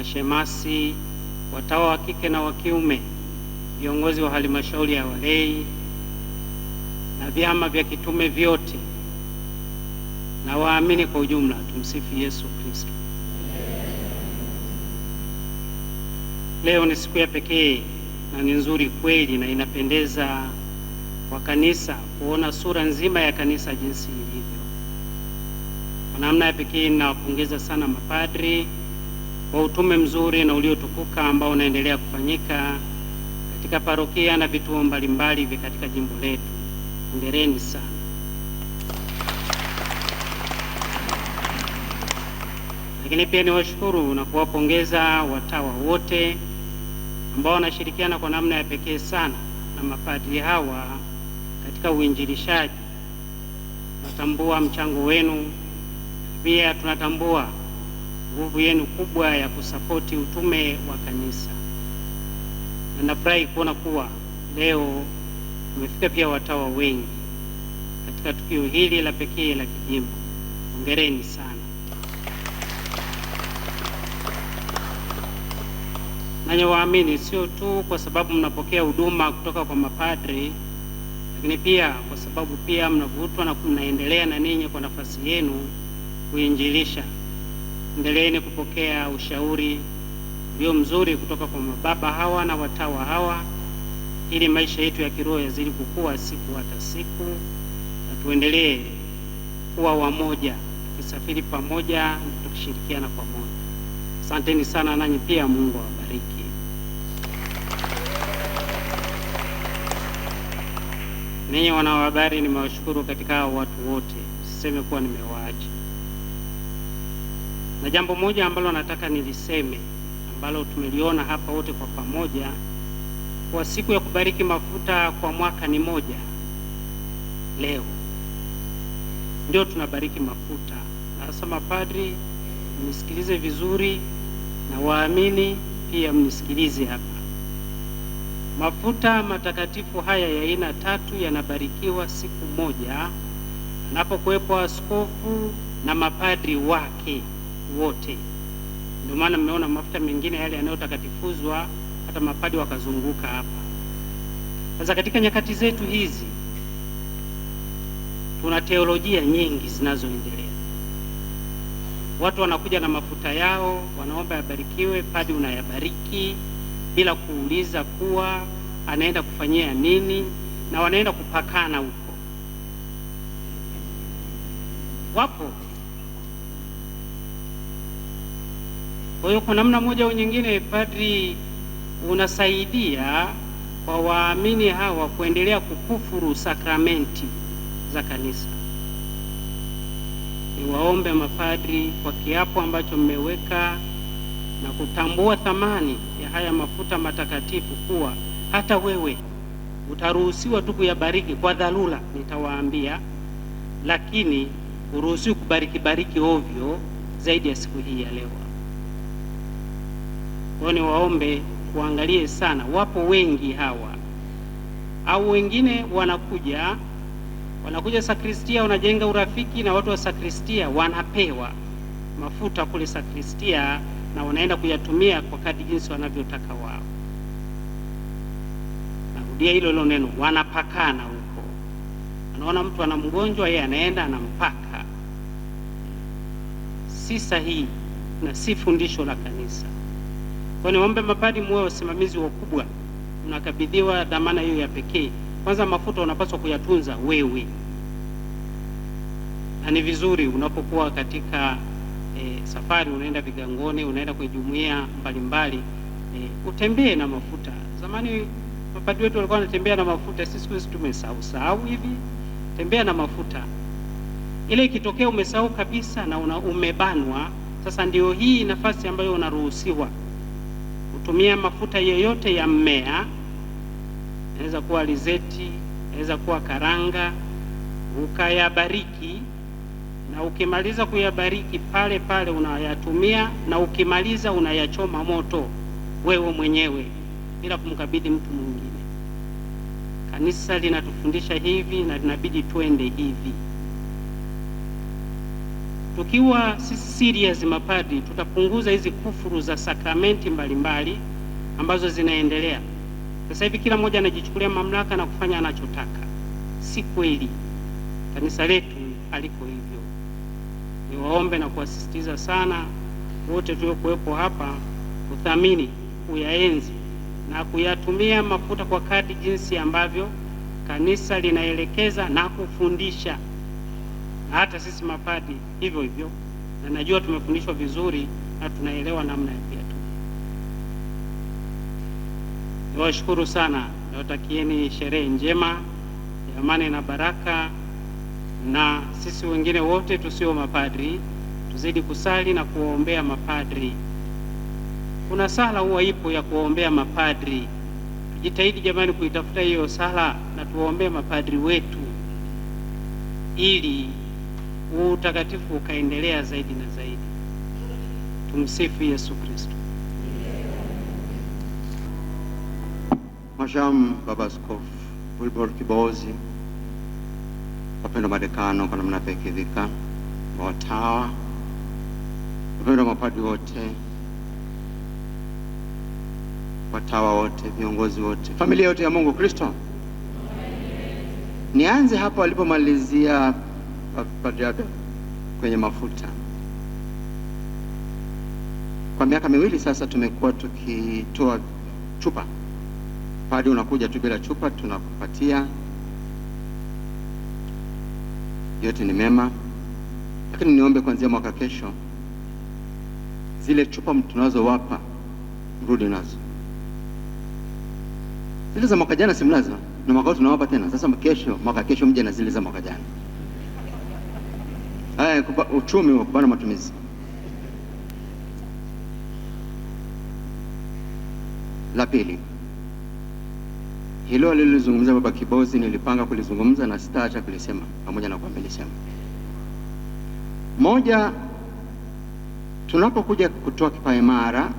mashemasi, watawa wa kike na wa kiume, viongozi wa halmashauri ya walei na vyama vya kitume vyote na waamini kwa ujumla. Tumsifu Yesu Kristo. Leo ni siku ya pekee na ni nzuri kweli, na inapendeza kwa kanisa kuona sura nzima ya kanisa jinsi ilivyo. Kwa namna ya pekee ninawapongeza sana mapadri kwa utume mzuri na uliotukuka ambao unaendelea kufanyika katika parokia na vituo mbalimbali vya katika jimbo letu. Hongereni sana. Lakini pia niwashukuru na kuwapongeza watawa wote ambao wanashirikiana kwa namna ya pekee sana na mapadri hawa katika uinjilishaji. Tunatambua mchango wenu, pia tunatambua nguvu yenu kubwa ya kusapoti utume wa kanisa. Na nafurahi kuona kuwa leo tumefika pia watawa wengi katika tukio hili la pekee la kijimbo. Hongereni sana. Nanyi waamini, sio tu kwa sababu mnapokea huduma kutoka kwa mapadri, lakini pia kwa sababu pia mnavutwa na mnaendelea na ninyi kwa nafasi yenu kuinjilisha. Endeleeni kupokea ushauri ulio mzuri kutoka kwa mababa hawa na watawa hawa, ili maisha yetu ya kiroho yazidi kukua siku hata siku, na tuendelee kuwa wamoja, tukisafiri pamoja na tukishirikiana pamoja. Asanteni sana, nanyi pia Mungu awabariki. Ninyi wanahabari, nimewashukuru katika watu wote, siseme kuwa nimewaacha. Na jambo moja ambalo nataka niliseme, ambalo tumeliona hapa wote kwa pamoja, kwa siku ya kubariki mafuta kwa mwaka ni moja. Leo ndio tunabariki mafuta. Sasa mapadri, mnisikilize vizuri, na waamini pia mnisikilize hapa. Mafuta matakatifu haya ya aina tatu yanabarikiwa siku moja anapokuwepo askofu na mapadri wake wote. Ndio maana mmeona mafuta mengine yale yanayotakatifuzwa hata mapadri wakazunguka hapa. Sasa katika nyakati zetu hizi tuna teolojia nyingi zinazoendelea. Watu wanakuja na mafuta yao, wanaomba yabarikiwe, padri unayabariki bila kuuliza kuwa anaenda kufanyia nini, na wanaenda kupakana huko. Wapo. Kwa hiyo kwa namna moja au nyingine, padri unasaidia kwa waamini hawa kuendelea kukufuru sakramenti za kanisa. Niwaombe mapadri kwa kiapo ambacho mmeweka na kutambua thamani ya haya mafuta matakatifu, kuwa hata wewe utaruhusiwa tu kuyabariki kwa dharura, nitawaambia, lakini uruhusiwi kubariki ovyo zaidi ya siku hii ya leo. Kwa hiyo niwaombe kuangalie sana, wapo wengi hawa, au wengine wanakuja sakristia, wanajenga urafiki na watu wa sakristia, wanapewa mafuta kule sakristia na wanaenda kuyatumia kwa kadri jinsi wanavyotaka wao. Narudia hilo neno, wanapakana huko. Anaona mtu ana mgonjwa, yeye anaenda anampaka. Si sahihi na si fundisho la kanisa. Kwa hiyo niombe mapadri muwe wasimamizi wakubwa, unakabidhiwa dhamana hiyo ya pekee. Kwanza mafuta unapaswa kuyatunza wewe, na ni vizuri unapokuwa katika safari, unaenda vigangoni, unaenda kwenye jumuiya mbalimbali, utembee na mafuta. Zamani mapadri wetu walikuwa wanatembea na mafuta, sisi siku hizi tumesahau hivi. Tembea na mafuta. Ile ikitokea umesahau kabisa na umebanwa, sasa ndio hii nafasi ambayo unaruhusiwa kutumia mafuta yoyote ya mmea. Inaweza kuwa alizeti, inaweza kuwa karanga, ukayabariki, na ukimaliza kuyabariki pale pale unayatumia, na ukimaliza unayachoma moto wewe mwenyewe bila kumkabidhi mtu mwingine. Kanisa linatufundisha hivi na linabidi tuende hivi. tukiwa sisi serious mapadri, tutapunguza hizi kufuru za sakramenti mbalimbali ambazo zinaendelea sasa hivi. Kila mmoja anajichukulia mamlaka na kufanya anachotaka. Si kweli, kanisa letu haliko hivyo. Niwaombe na kuwasisitiza sana wote tuliokuwepo hapa kuthamini, kuyaenzi na kuyatumia mafuta kwa kadri jinsi ambavyo kanisa linaelekeza na kufundisha, na hata sisi mapadri hivyo hivyo, na najua tumefundishwa vizuri na tunaelewa namna ya kuyatumia. Niwashukuru sana, nawatakieni sherehe njema ya amani na baraka, na sisi wengine wote tusio mapadri tuzidi kusali na kuwaombea mapadri. Kuna sala huwa ipo ya kuwaombea mapadri. Tujitahidi jamani kuitafuta hiyo sala na tuwaombee mapadri wetu, ili utakatifu ukaendelea zaidi na zaidi. Tumsifu Yesu Kristo. Mhashamu Baba Askofu Wilbrod Kibozi, wapendwa madekano kwa namna pekee dhika, watawa, wapendwa mapadri wote, watawa wote, viongozi wote, familia yote ya Mungu Kristo. Nianze hapo alipomalizia Padre Abel kwenye mafuta. Kwa miaka miwili sasa tumekuwa tukitoa chupa. Padri unakuja tu bila chupa, tunakupatia. Yote ni mema, lakini niombe kuanzia mwaka kesho zile chupa tunazowapa mrudi nazo. Zile za mwaka jana simnazo, na mwaka huu tunawapa tena. Sasa mwaka kesho mje na zile za mwaka jana. Haya, uchumi wa kubana matumizi. La pili, hilo alilozungumza Baba Kibozi nilipanga kulizungumza na sitaacha kulisema pamoja na kwamba nilisema. Moja, tunapokuja kutoa kipaimara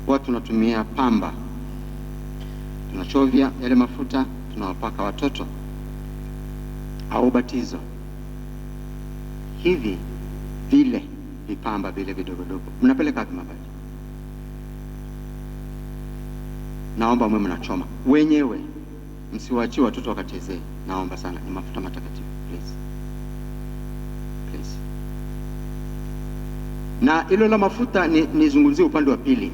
watu tunatumia pamba, tunachovya yale mafuta, tunawapaka watoto au batizo. Hivi vile vipamba vile vidogo mnapeleka wapi mapadri? Naomba mwe mnachoma wenyewe, msiwaachie watoto wakachezee. Naomba sana, ni mafuta matakatifu, please. Please. Na hilo la mafuta nizungumzie upande wa pili.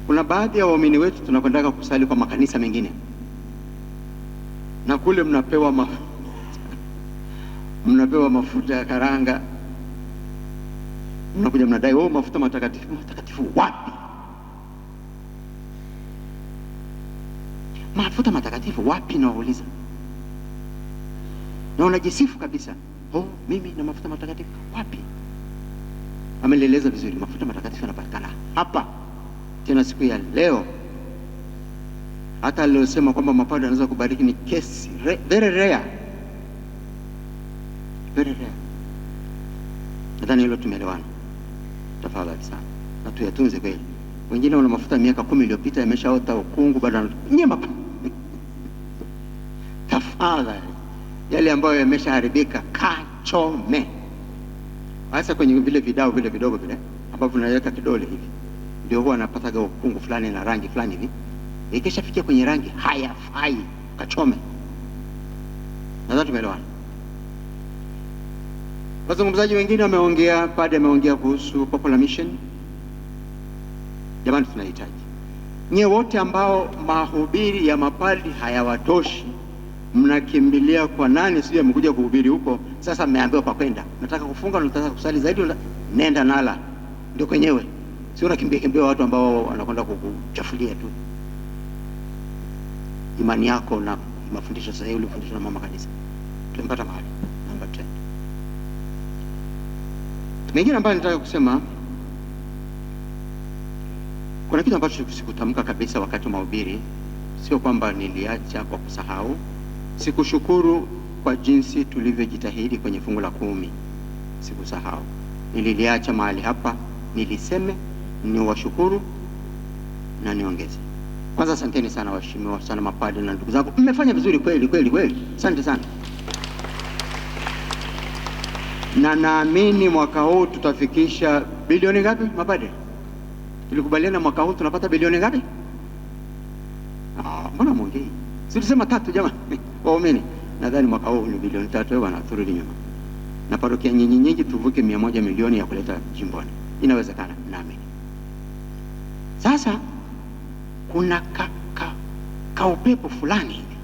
Kuna baadhi ya waumini wetu tunakwenda kusali kwa makanisa mengine, na kule mnapewa mnapewa mafuta ya karanga, mnakuja mnadai mafuta matakatifu. Matakatifu wapi? Mafuta matakatifu wapi, nawauliza? Na unajisifu kabisa, mimi na mafuta matakatifu wapi? Ameleleza vizuri, mafuta matakatifu yanapatikana hapa, tena siku ya leo. Hata aliyosema kwamba mapadri anaweza kubariki ni case very rare. Very rare. Nadhani hilo tumeelewana. Tafadhali sana, na tuyatunze kweli. Wengine wana mafuta miaka 10 iliyopita yameshaota ukungu bado nyema. Tafadhali, yale ambayo yameshaharibika kachome. Hasa kwenye vile vidao vile vidogo vile ambavyo unaweka kidole hivi, ndio huwa anapata ukungu fulani na rangi fulani hivi. Ikishafikia kwenye rangi hayafai, kachome. Nadhani tumeelewana. Wazungumzaji wengine wameongea, padre ameongea kuhusu popular mission. Jamani, tunahitaji nyie wote ambao mahubiri ya mapadri hayawatoshi, mnakimbilia kwa nani? Sio amekuja kuhubiri huko, sasa mmeambiwa pa kwenda. Nataka kufunga, nataka kusali zaidi, nenda nala, ndio kwenyewe. Sio unakimbia watu ambao wanakwenda kukuchafulia tu imani yako na mafundisho sahihi ulifundishwa na mama kanisa. Tumepata mahali namba 10. Mengine ambayo nataka kusema, kuna kitu ambacho sikutamka kabisa wakati wa mahubiri. Sio kwamba niliacha kwa kusahau. Sikushukuru kwa jinsi tulivyojitahidi kwenye fungu la 10. Sikusahau. Nililiacha mahali hapa, niliseme niwashukuru na niongeze. Kwanza asanteni sana waheshimiwa sana mapadri na ndugu zangu. Mmefanya vizuri kweli kweli kweli. Asante sana. na naamini mwaka huu tutafikisha bilioni ngapi mapadre? Tulikubaliana mwaka huu tunapata bilioni ngapi? Mbona mwongei? Si tulisema 3 jamani? Waumini. Nadhani mwaka huu ni bilioni 3 bwana, turudi nyuma. Na parokia nyingi tuvuke 100 milioni ya kuleta jimboni. Inawezekana naamini. Sasa kuna upepo fulani hivi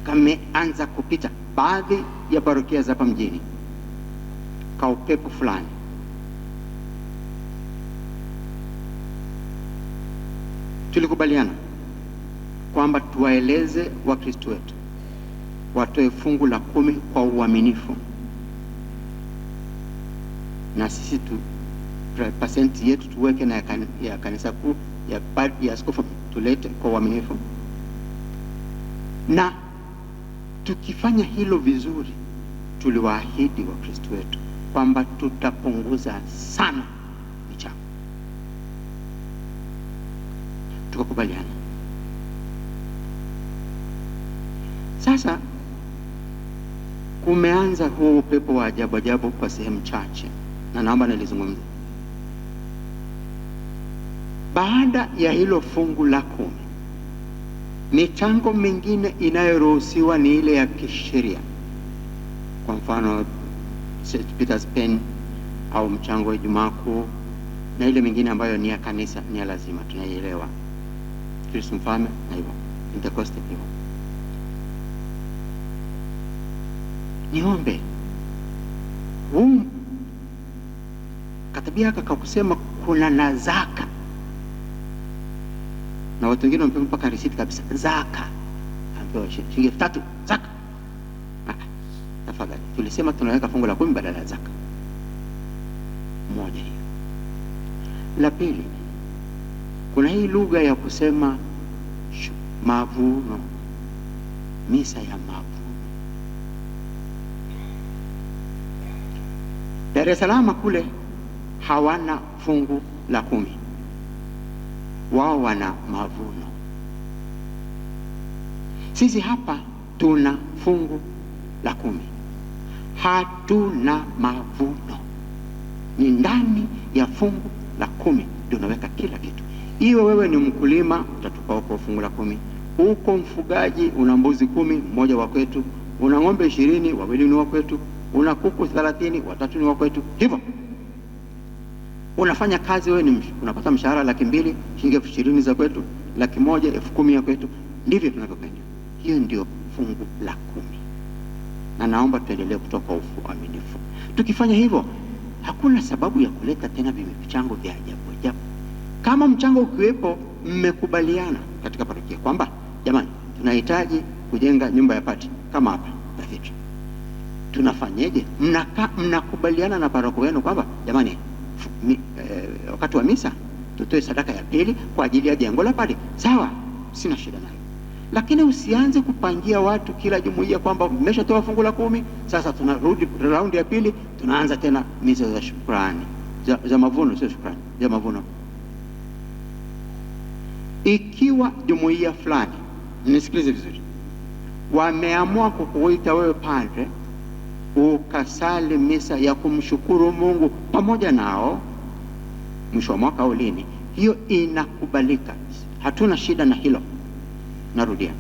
kameanza kupita baadhi ya parokia za hapa mjini. Upepo fulani. Tulikubaliana kwamba tuwaeleze Wakristo wetu watoe fungu la 10 kwa uaminifu, na sisi percent yetu tuweke na ya kanisa kuu ya askofu tulete kwa uaminifu. Na tukifanya hilo vizuri, tuliwaahidi Wakristo wetu kwamba tutapunguza sana michango. Tukakubaliana. Sasa kumeanza huu upepo wa ajabu kwa sehemu chache, na naomba nilizungumze. Baada ya hilo fungu la 10, michango mingine inayoruhusiwa ni ile ya kisheria. Kwa mfano St. Peter's Pen au mchango wa Ijumaa Kuu, na ile mingine ambayo ni ya kanisa, ni ya lazima, tunaielewa. Kristo Mfalme na hivyo, Pentecoste hivyo. Niombe katabia kusema kuna na zaka, na watu wengine wamepewa mpaka risiti kabisa, zaka ambayo shilingi 3 zaka. Tafadhali, tulisema tunaweka fungu la 10 badala ya zaka. Moja hiyo. La pili, kuna hii lugha ya kusema mavuno, misa ya mavuno. Dar es Salaam kule hawana fungu la 10, wao wana mavuno. Sisi hapa tuna fungu la 10, hatuna mavuno. Ni ndani ya fungu la 10 ndio unaweka kila kitu. Iwe wewe ni mkulima, utatupa huko fungu la 10. Uko mfugaji, una mbuzi 10, mmoja wa kwetu. Una ng'ombe 20, wawili ni wa kwetu. Una kuku 30, 3 ni wa kwetu. Hivyo unafanya kazi, wewe unapata mshahara 200,000, shilingi 20,000 za kwetu, 100,000, 10,000 ya kwetu. Ndivyo tunavyokwenda. Hiyo ndio fungu la 10. Na naomba tuendelee kutoka uaminifu. Tukifanya hivyo, hakuna sababu ya kuleta tena michango vya ajabu. Kama mchango ukiwepo, mmekubaliana katika parokia kwamba jamani, tunahitaji kujenga nyumba ya pati kama hapa Tafiti, tunafanyeje? Mnakubaliana na paroko wenu kwamba jamani, wakati wa misa tutoe sadaka ya pili kwa ajili ya jengo la pati. Sawa, sina shida nayo. Lakini usianze kupangia watu kila jumuiya kwamba mmeshatoa fungu la 10, sasa tunarudi raundi ya pili, tunaanza tena misa za shukrani, za mavuno, sio shukrani, za mavuno. Ikiwa jumuiya fulani, nisikilize vizuri, wameamua kukuita wewe padre ukasali misa ya kumshukuru Mungu pamoja nao mwisho wa mwaka au lini, hiyo inakubalika. Hatuna shida na hilo. Narudia,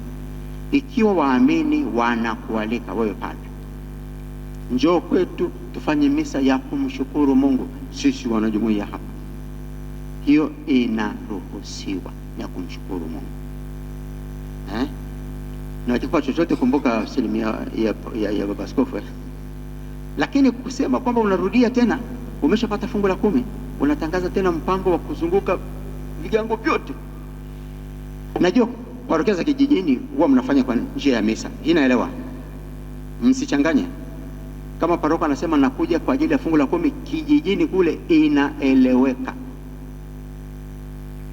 ikiwa waamini wanakualika wewe padre, njoo kwetu tufanye misa ya kumshukuru Mungu, sisi wanajumuiya hapa, hiyo inaruhusiwa ya kumshukuru Mungu. Na kwa chochote kumbuka asilimia ya baba askofu. Lakini kusema kwamba unarudia tena, umeshapata fungu la 10, unatangaza tena mpango wa kuzunguka vigango vyote. Najua parokia za kijijini huwa mnafanya kwa njia ya misa, inaelewa, msichanganye. Kama paroko anasema nakuja kwa ajili ya fungu la 10 kijijini kule, inaeleweka.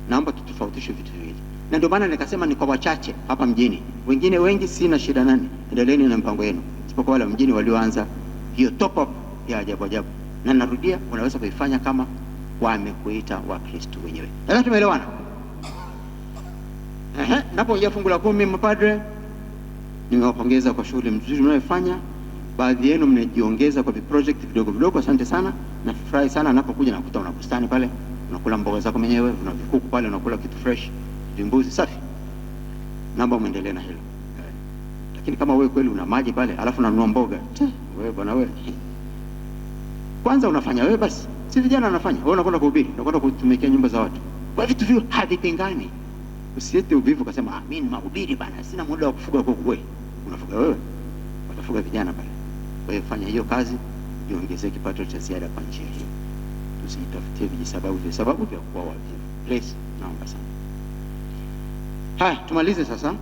Naomba tutofautishe vitu hivi. Na ndio maana nikasema ni kwa wachache hapa mjini. Wengine wengi sina shida nani, endeleeni na mpango wenu, isipokuwa wale mjini walioanza hiyo top up ya ajabu. Na narudia, unaweza kuifanya kama wamekuita Wakristo wenyewe. Sasa tumeelewana? Napo ya fungu la 10, mapadre, nimewapongeza kwa shughuli mzuri mnayofanya. baadhi yenu mnajiongeza kwa project vidogo vidogo, asante sana. Nafurahi sana napokuja nakuta una bustani pale, unakula mboga zako mwenyewe, una vikuku pale, unakula kitu fresh, vimbuzi safi. Naomba muendelee na hilo. Lakini kama wewe kweli una maji pale alafu unanunua mboga, wewe bwana wewe, kwanza unafanya wewe basi, si vijana wanafanya, wewe unakwenda kuhubiri, unakwenda kutumikia nyumba za watu. Kwa vitu vile havipingani. Usiete uvivu ukasema mimi ni mahubiri bana, sina muda wa kufuga kuku. Wewe unafuga wewe, watafuga vijana pale. Kwa hiyo fanya hiyo kazi, jiongezee kipato cha ziada kwa njia hiyo. Tusitafutie vijisababu vya kuwa wavivu. Please, naomba sana. Haya, tumalize sasa.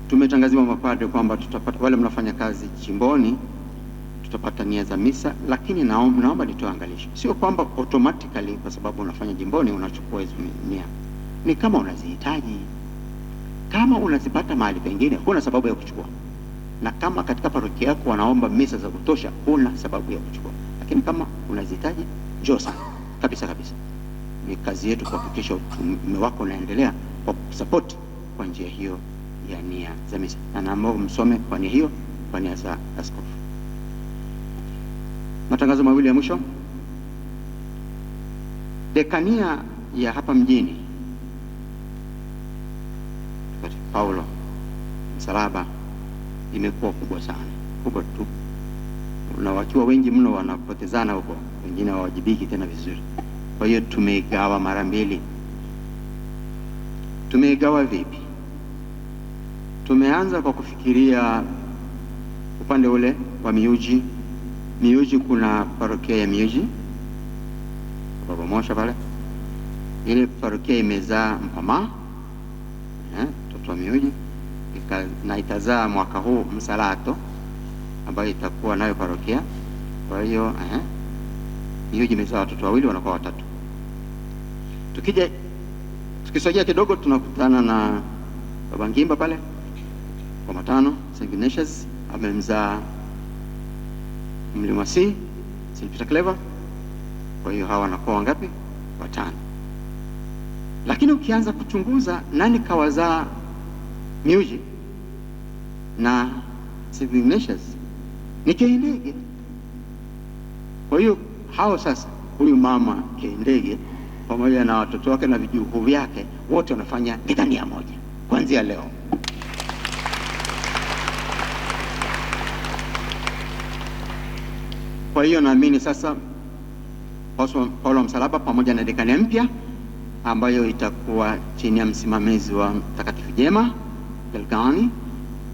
Tumetangaziwa mapadre kwamba tutapata, wale mnafanya kazi jimboni tutapata nia za misa, lakini naomba nitoe angalisho. Sio kwamba automatically kwa sababu unafanya jimboni unachukua hizo nia. Ni kama unazihitaji. Kama unazipata mahali pengine, huna sababu ya kuchukua. Na kama katika parokia yako wanaomba misa za kutosha, huna sababu ya kuchukua. Lakini kama unazihitaji, njoo sana. Kabisa kabisa. Ni kazi yetu kuhakikisha mume wako unaendelea kwa support kwa njia hiyo ya nia za misa. Na naomba msome kwa nia hiyo, kwa nia za askofu. Matangazo mawili ya mwisho. Dekania ya hapa mjini Paulo Msalaba imekuwa kubwa sana, kubwa tu, na wakiwa wengi mno wanapotezana huko, wengine hawajibiki tena vizuri. Kwa hiyo tumeigawa mara mbili. Tumeigawa vipi? Tumeanza kwa kufikiria upande ule wa Miyuji. Miyuji kuna parokia ya Miyuji Baba Mosha pale. Ile parokia imezaa Mpama, mtoto wa Miyuji, na itazaa mwaka huu Msalato ambayo itakuwa nayo parokia. Kwa hiyo Miyuji imezaa watoto wawili, wanakuwa watatu. Tukisogea kidogo tunakutana na Baba Ngimba pale kwa Matano, St. Ignatius amemzaa Mlima C, St. Peter Clever. Kwa hiyo hawa wanakuwa wangapi? Watano. Lakini ukianza kuchunguza nani kawazaa Miyuji na St. Ignatius, ni Keindege. Kwa hiyo hao sasa, huyu mama Keindege pamoja na watoto wake na vijukuu vyake wote wanafanya Dekania moja kuanzia leo. Kwa hiyo naamini sasa Paulo Msalaba pamoja na dekania mpya ambayo itakuwa chini ya msimamizi wa Mtakatifu Jema Delgani,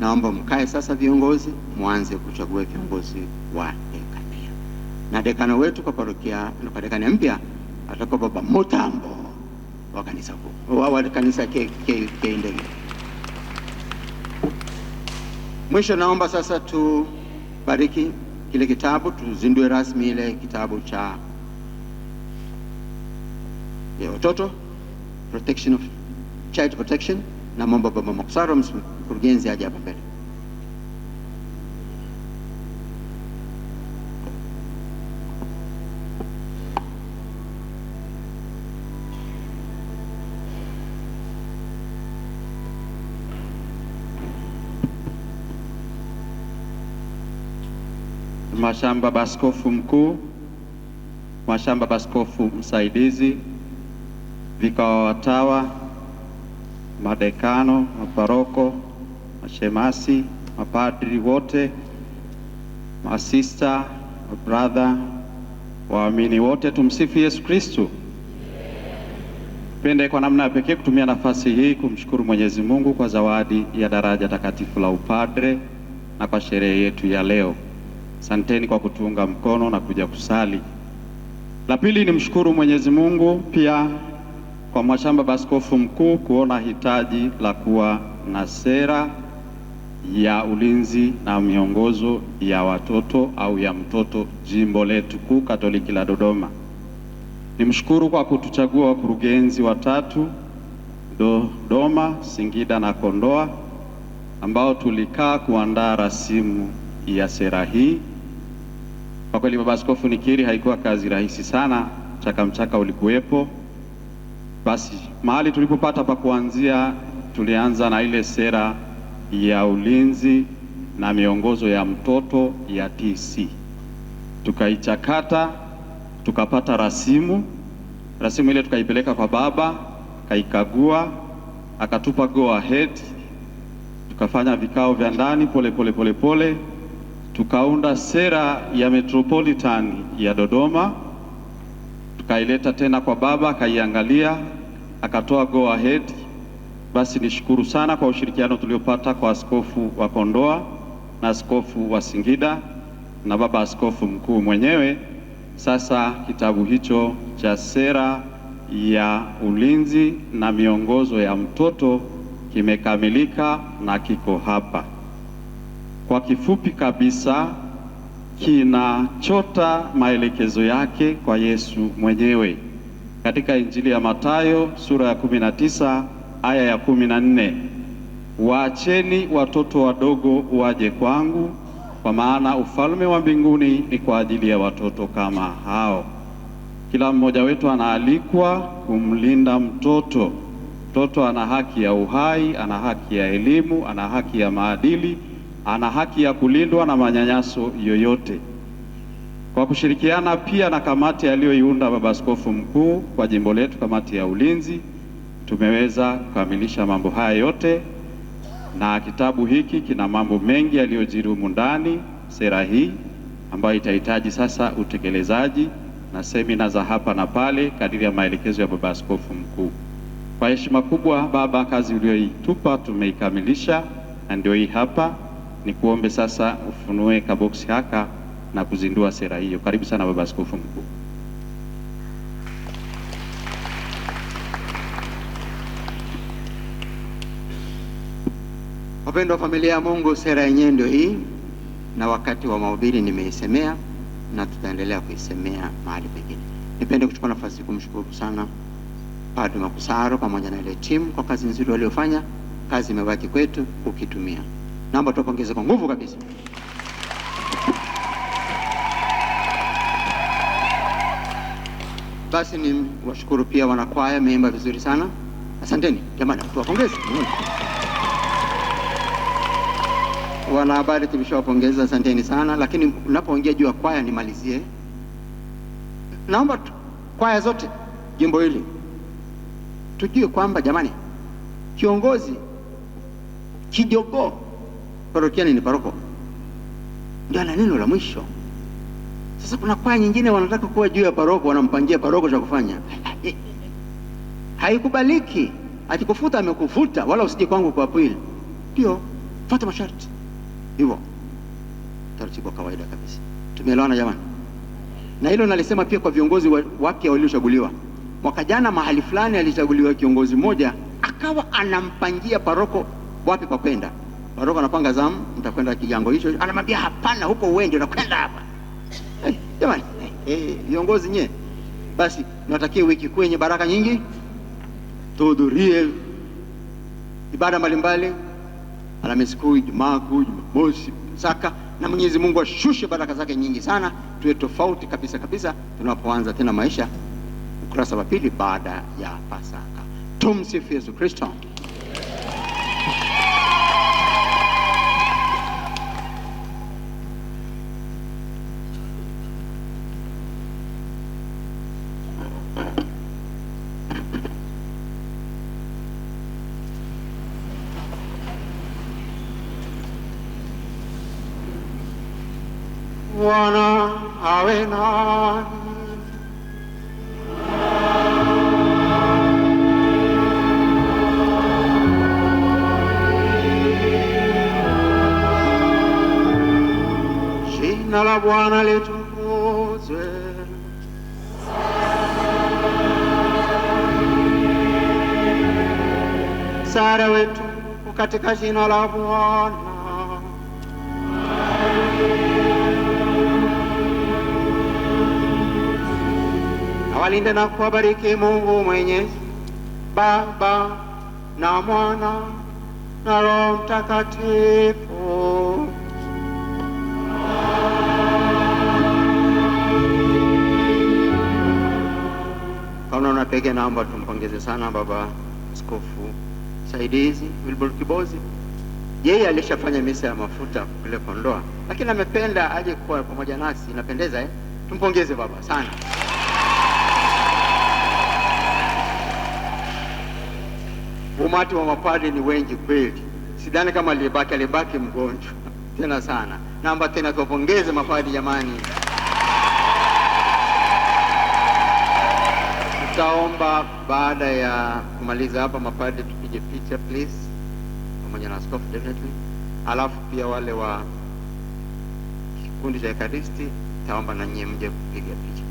naomba mkae sasa viongozi, muanze kuchagua viongozi wa dekania. Na dekana wetu kwa parokia na kwa dekania mpya atakuwa Baba Mutambo wa kanisa kuu, wa kanisa Keindege. Mwisho naomba sasa tubariki kile kitabu, tuzindue rasmi ile kitabu cha watoto, Protection of Child Protection, na mambo Baba Maksaro mkurugenzi aje hapa mbele. Mashamba Baskofu mkuu, Mashamba Baskofu msaidizi, vikao watawa, madekano, maparoko, mashemasi, mapadri wote, masista, mabrother, waamini wote, tumsifu Yesu Kristo. Pende kwa namna pekee kutumia nafasi hii kumshukuru Mwenyezi Mungu kwa zawadi ya daraja takatifu la upadre na kwa sherehe yetu ya leo. Asanteni kwa kutuunga mkono na kuja kusali. La pili, ni mshukuru Mwenyezi Mungu pia kwa Mashamba Baskofu mkuu kuona hitaji la kuwa na sera ya ulinzi na miongozo ya watoto au ya mtoto jimbo letu kuu Katoliki la Dodoma. Nimshukuru kwa kutuchagua wakurugenzi watatu Dodoma, Singida na Kondoa, ambao tulikaa kuandaa rasimu ya sera hii. Kwa kweli Baba Askofu, nikiri haikuwa kazi rahisi sana, mchaka ulikuwepo. Basi mahali tulipopata pa kuanzia, tulianza na ile sera ya ulinzi na miongozo ya mtoto ya TC. Tukaichakata, tukapata rasimu ile tukaipeleka kwa baba, kaikagua, akatupa go ahead. Tukafanya vikao vya ndani pole, tukaunda sera ya Metropolitan ya Dodoma, tukaileta tena kwa baba, akaiangalia, akatoa go ahead. Basi nishukuru sana kwa ushirikiano tuliopata kwa askofu wa Kondoa na askofu wa Singida na baba askofu mkuu mwenyewe. Sasa kitabu hicho cha sera ya ulinzi na miongozo ya mtoto kimekamilika na kiko hapa. Kwa kifupi kabisa, kinachota maelekezo yake kwa Yesu mwenyewe katika Injili ya Mathayo sura ya 19 aya ya 14. Waacheni watoto wadogo waje kwangu, kwa maana ufalme wa mbinguni ni kwa ajili ya watoto kama hao. Kila mmoja wetu anaalikwa kumlinda mtoto. Mtoto ana haki ya uhai, ana haki ya elimu, ana haki ya maadili, ana haki ya kulindwa na manyanyaso yoyote. Kwa kushirikiana pia na kamati aliyoiunda baba askofu mkuu kwa jimbo letu, kamati ya ulinzi, tumeweza kukamilisha mambo haya yote, na kitabu hiki kina mambo mengi yaliyojiri humu ndani, sera hii ambayo itahitaji sasa utekelezaji na semina za hapa na pale kadiri ya maelekezo ya baba askofu mkuu. Kwa heshima kubwa baba, kazi uliyoitupa tumeikamilisha na ndio hii hapa. Nikuombe sasa ufunue kaboksi haka na kuzindua sera hiyo. Karibu sana baba askofu mkuu. Wapendwa familia ya Mungu, sera yenyewe ndio hii, na wakati wa mahubiri nimeisemea na tutaendelea kuisemea mahali pengine. Nipende kuchukua nafasi kumshukuru sana Padre Makusaro pamoja na ile timu kwa kazi nzuri waliofanya. Kazi imebaki kwetu ukitumia. Naomba tupongeze kwa nguvu kabisa. Basi ni washukuru pia wanakwaya, meimba vizuri sana. Asanteni jamani, tuwapongeze. Wanahabari tulishawapongeza, asanteni sana. Lakini unapoongea juu ya kwaya, nimalizie, naomba kwaya zote jimbo hili tujue kwamba jamani, kiongozi kijogoo parokiani ni paroko, ndio ana neno la mwisho. Sasa kuna kwaya nyingine wanataka kuwa juu ya paroko, wanampangia paroko cha kufanya. Haikubaliki. Akikufuta amekufuta, wala usije kwangu kwa apili. Ndio, fuata masharti. Hivyo taratibu kawaida kabisa. Tumeelewana jamani? Na hilo nalisema pia kwa viongozi wapya waliochaguliwa. Mwaka jana mahali fulani alichaguliwa kiongozi mmoja, akawa anampangia paroko wapi kwa kwenda. Paroko anapanga zamu, mtakwenda kijango hicho, anamwambia hapana, huko uende, unakwenda hapa. Jamani, viongozi nye, basi natakie wiki kwenye baraka nyingi, tuhudhurie ibada mbalimbali, Alhamisi Kuu, Ijumaa Kuu, Jumamosi, Pasaka, na Mwenyezi Mungu ashushe baraka zake nyingi sana, tuwe tofauti kabisa tunapoanza tena maisha ukurasa wa pili baada ya Pasaka. Tumsifu Yesu Kristo. Bwana awe nanyi. Jina la Bwana litukuzwe. Msaada wetu katika jina la Bwana. Awalinde na kuwabariki Mungu Mwenyezi, Baba na Mwana na Roho Mtakatifu. Kauna unapege, naomba tumpongeze sana baba askofu msaidizi Wilbur Kibozi Yeye alishafanya misa ya mafuta kule Kondoa, lakini amependa aje kuwa pamoja nasi. Inapendeza eh? Tumpongeze baba sana. Umati wa mapadri ni wengi kweli, sidhani kama alibaki mgonjwa tena sana. Naomba tena tuwapongeze mapadri jamani. Tutaomba baada ya kumaliza hapa mapadri tupige picha please, pamoja na askofu definitely, alafu pia wale wa kikundi cha Ekaristi taomba na nyie mje kupiga picha.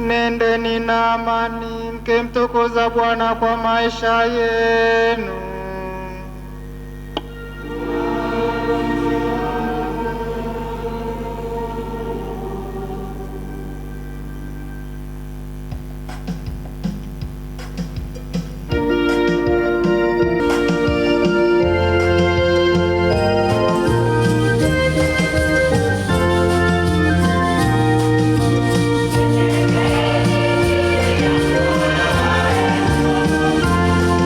Nendeni na amani, mkimtukuza Bwana kwa maisha yenu.